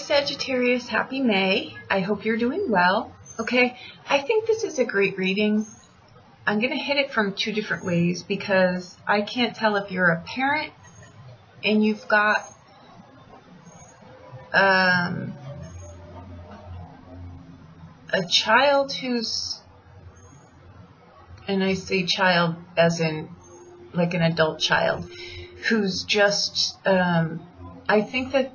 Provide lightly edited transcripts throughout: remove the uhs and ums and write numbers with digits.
Sagittarius, happy May. I hope you're doing well. Okay, I think this is a great reading. I'm going to hit it from two different ways because I can't tell if you're a parent and you've got a child who's, and I say child as in like an adult child, who's just, I think that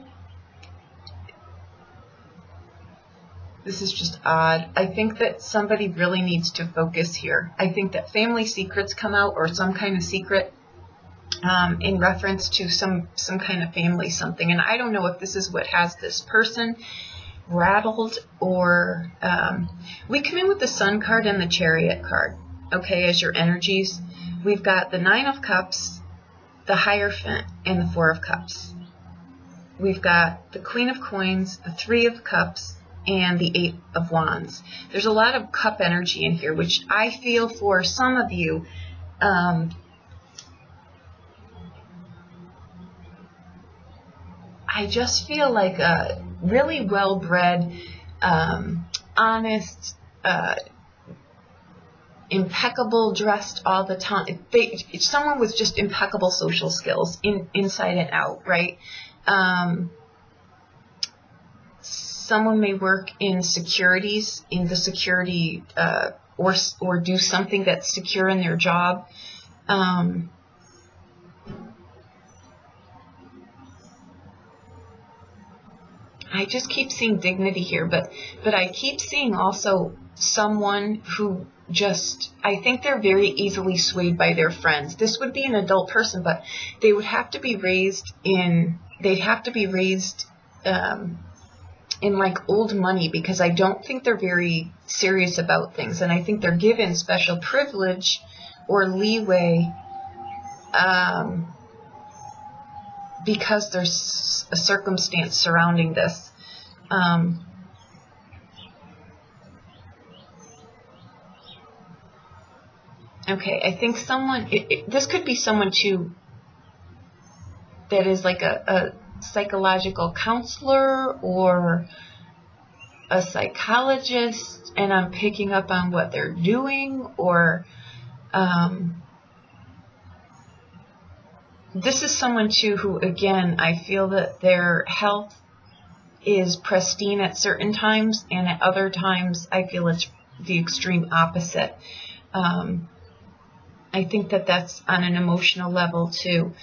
this is just odd. I think that somebody really needs to focus here. I think that family secrets come out, or some kind of secret in reference to some kind of family something. And I don't know if this is what has this person rattled, or we come in with the Sun card and the Chariot card, okay, as your energies. We've got the Nine of Cups, the Hierophant, and the Four of Cups. We've got the Queen of Coins, the Three of Cups, and the Eight of Wands. There's a lot of cup energy in here, which I feel for some of you, I just feel like a really well-bred, honest, impeccable dressed all the time. Someone with just impeccable social skills inside and out, right? Someone may work in securities, in the security, or do something that's secure in their job. I just keep seeing dignity here, but I keep seeing also someone who just, I think they're very easily swayed by their friends. This would be an adult person, but they would have to be raised in, they'd have to be raised in like old money, because I don't think they're very serious about things, and I think they're given special privilege or leeway because there's a circumstance surrounding this. Okay, I think someone, this could be someone too that is like a psychological counselor or a psychologist, and I'm picking up on what they're doing, or this is someone too who, again, I feel that their health is pristine at certain times, and at other times I feel it's the extreme opposite. I think that that's on an emotional level too.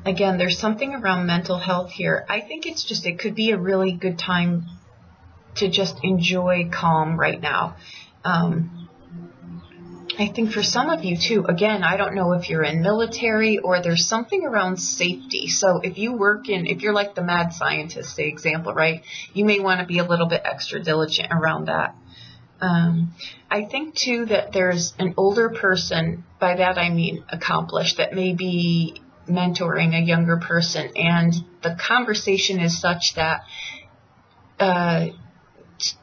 Again, there's something around mental health here. I think it's just, it could be a really good time to just enjoy calm right now. I think for some of you too, again, I don't know if you're in military or there's something around safety. So if you work in, if you're like the mad scientist, say example, right, you may want to be a little bit extra diligent around that. I think too that there's an older person, by that I mean accomplished, that may be mentoring a younger person, and the conversation is such that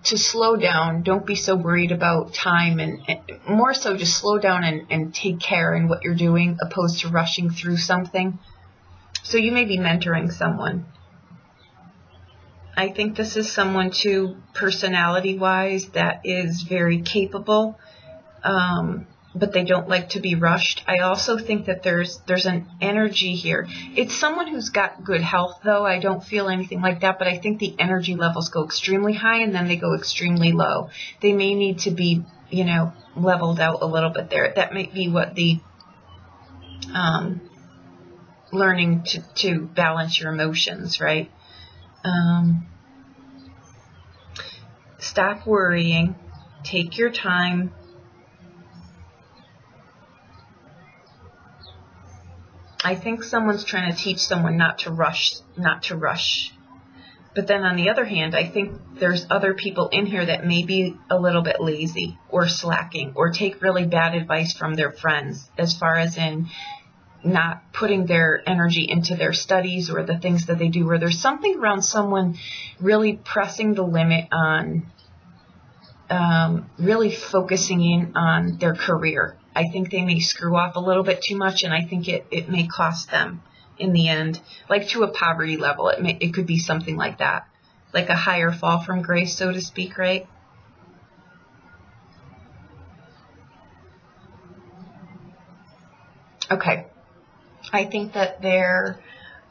to slow down, don't be so worried about time, and more so just slow down and take care in what you're doing, opposed to rushing through something. So you may be mentoring someone. I think this is someone too, personality wise, that is very capable, but they don't like to be rushed. I also think that there's an energy here. It's someone who's got good health, though. I don't feel anything like that, but I think the energy levels go extremely high and then they go extremely low. They may need to be, you know, leveled out a little bit there. That might be what the learning to balance your emotions, right? Stop worrying. Take your time. I think someone's trying to teach someone not to rush. But then on the other hand, I think there's other people in here that may be a little bit lazy or slacking or take really bad advice from their friends, as far as in not putting their energy into their studies or the things that they do, or there's something around someone really pressing the limit on really focusing in on their career. I think they may screw off a little bit too much, and I think it may cost them in the end, like to a poverty level. It could be something like that, like a higher fall from grace, so to speak, right? Okay, I think that there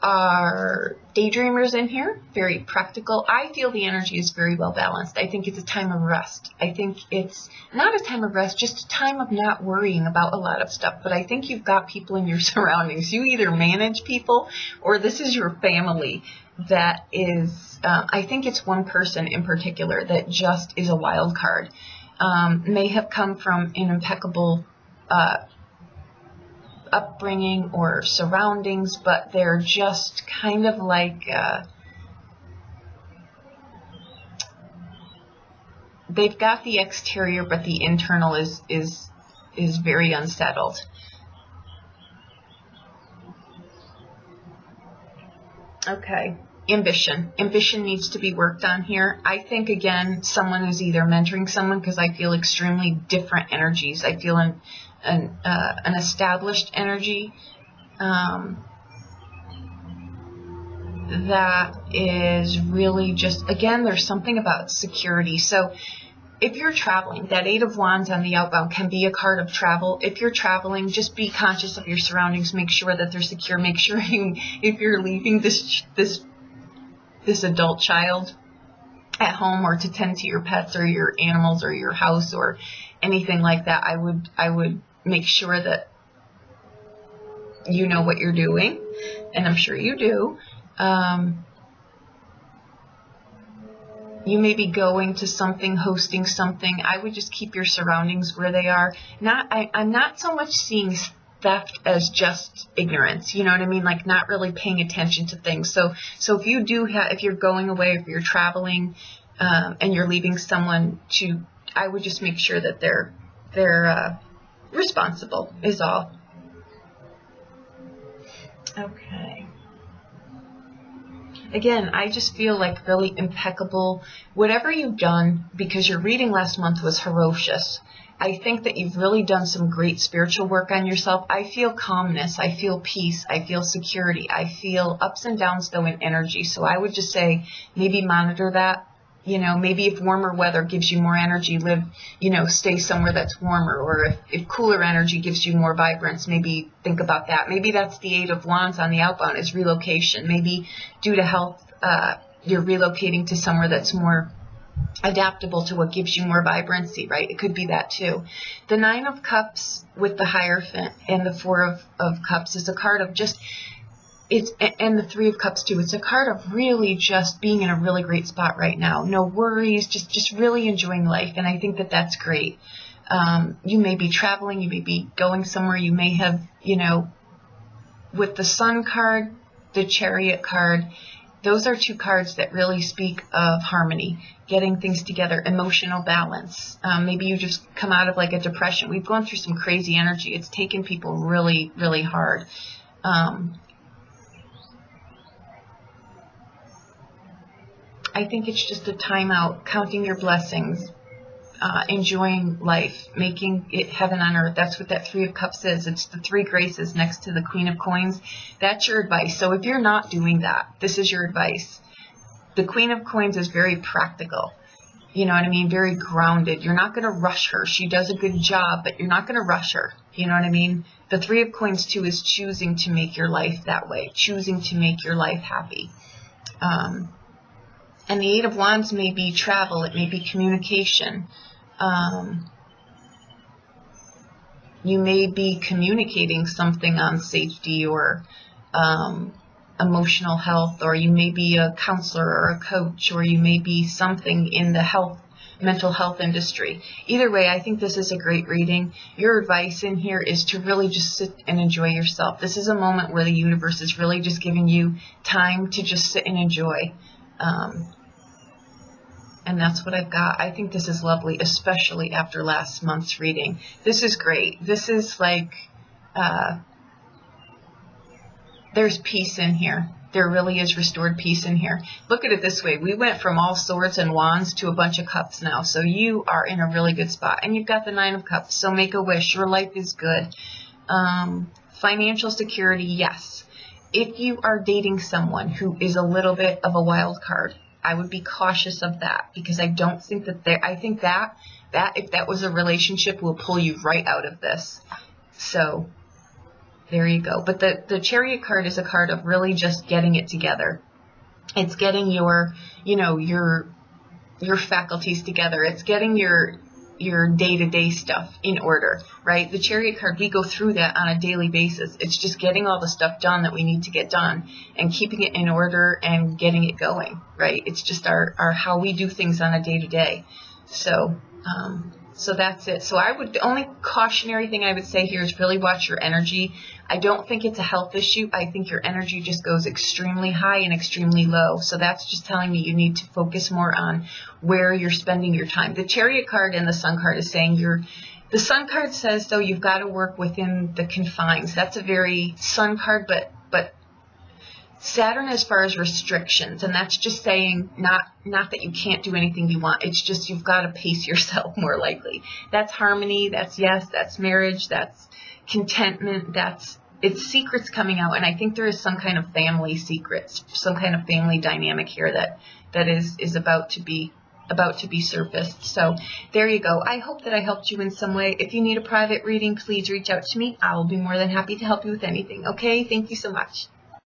are daydreamers in here, very practical. I feel the energy is very well balanced. I think it's a time of rest. I think it's not a time of rest, just a time of not worrying about a lot of stuff. But I think you've got people in your surroundings. You either manage people or this is your family that is, I think it's one person in particular that just is a wild card. May have come from an impeccable upbringing or surroundings, but they're just kind of like they've got the exterior, but the internal is very unsettled. Okay, ambition needs to be worked on here. I think again someone is either mentoring someone, because I feel extremely different energies. I feel an established energy that is really just, again, there's something about security. So if you're traveling, that Eight of Wands on the outbound can be a card of travel. If you're traveling, just be conscious of your surroundings. Make sure that they're secure. Make sure if you're leaving this adult child at home, or to tend to your pets or your animals or your house or anything like that, I would make sure that you know what you're doing, and I'm sure you do. You may be going to something, hosting something. I would just keep your surroundings where they are. I'm not so much seeing theft as just ignorance. You know what I mean? Like not really paying attention to things. So if you do if you're going away, if you're traveling, and you're leaving someone I would just make sure that they're responsible is all. Okay. Again, I just feel like really impeccable. Whatever you've done, because your reading last month was ferocious, I think that you've really done some great spiritual work on yourself. I feel calmness. I feel peace. I feel security. I feel ups and downs, though, in energy. So I would just say maybe monitor that. You know, maybe if warmer weather gives you more energy, stay somewhere that's warmer. Or if cooler energy gives you more vibrance, maybe think about that. Maybe that's the Eight of Wands on the outbound, is relocation. Maybe due to health, you're relocating to somewhere that's more adaptable to what gives you more vibrancy, right? It could be that too. The Nine of Cups with the Hierophant and the Four of Cups is a card of just... and the Three of Cups too. It's a card of really just being in a really great spot right now. No worries, just really enjoying life. And I think that that's great. You may be traveling, you may be going somewhere, you may have, with the Sun card, the Chariot card, those are two cards that really speak of harmony, getting things together, emotional balance. Maybe you just come out of like a depression. We've gone through some crazy energy. It's taken people really, really hard. I think it's just a time out, counting your blessings, enjoying life, making it heaven on earth. That's what that Three of Cups is. It's the three graces next to the Queen of Coins. That's your advice. So if you're not doing that, this is your advice. The Queen of Coins is very practical. You know what I mean? Very grounded. You're not going to rush her. She does a good job, but you're not going to rush her. You know what I mean? The Three of Coins too is choosing to make your life that way, choosing to make your life happy. And the Eight of Wands may be travel. It may be communication. You may be communicating something on safety or emotional health, or you may be a counselor or a coach, or you may be something in the mental health industry. Either way, I think this is a great reading. Your advice in here is to really just sit and enjoy yourself. This is a moment where the universe is really just giving you time to just sit and enjoy. And that's what I've got. I think this is lovely, especially after last month's reading. This is great. This is like, there's peace in here. There really is restored peace in here. Look at it this way. We went from all swords and wands to a bunch of cups now. So you are in a really good spot. And you've got the Nine of Cups. So make a wish. Your life is good. Financial security, yes. if you are dating someone who is a little bit of a wild card, I would be cautious of that, because I don't think that I think that if that was a relationship will pull you right out of this. So there you go. But the Chariot card is a card of really just getting it together. It's getting your, you know, your faculties together. It's getting your day-to-day stuff in order, right? The Chariot card, we go through that on a daily basis. It's just getting all the stuff done that we need to get done and keeping it in order and getting it going, right? It's just our how we do things on a day-to-day. So that's it. So the only cautionary thing I would say here is really watch your energy. I don't think it's a health issue. I think your energy just goes extremely high and extremely low. So that's just telling me you need to focus more on where you're spending your time. The Chariot card and the Sun card is saying the Sun card says, though, you've got to work within the confines. That's a very Sun card, but Saturn as far as restrictions, and that's just saying not that you can't do anything you want. It's just you've got to pace yourself more likely. That's harmony, that's yes, that's marriage, that's contentment, it's secrets coming out, and I think there is some kind of family secrets, some kind of family dynamic here that is about to be surfaced. So there you go. I hope that I helped you in some way. If you need a private reading, please reach out to me. I will be more than happy to help you with anything. Okay? Thank you so much.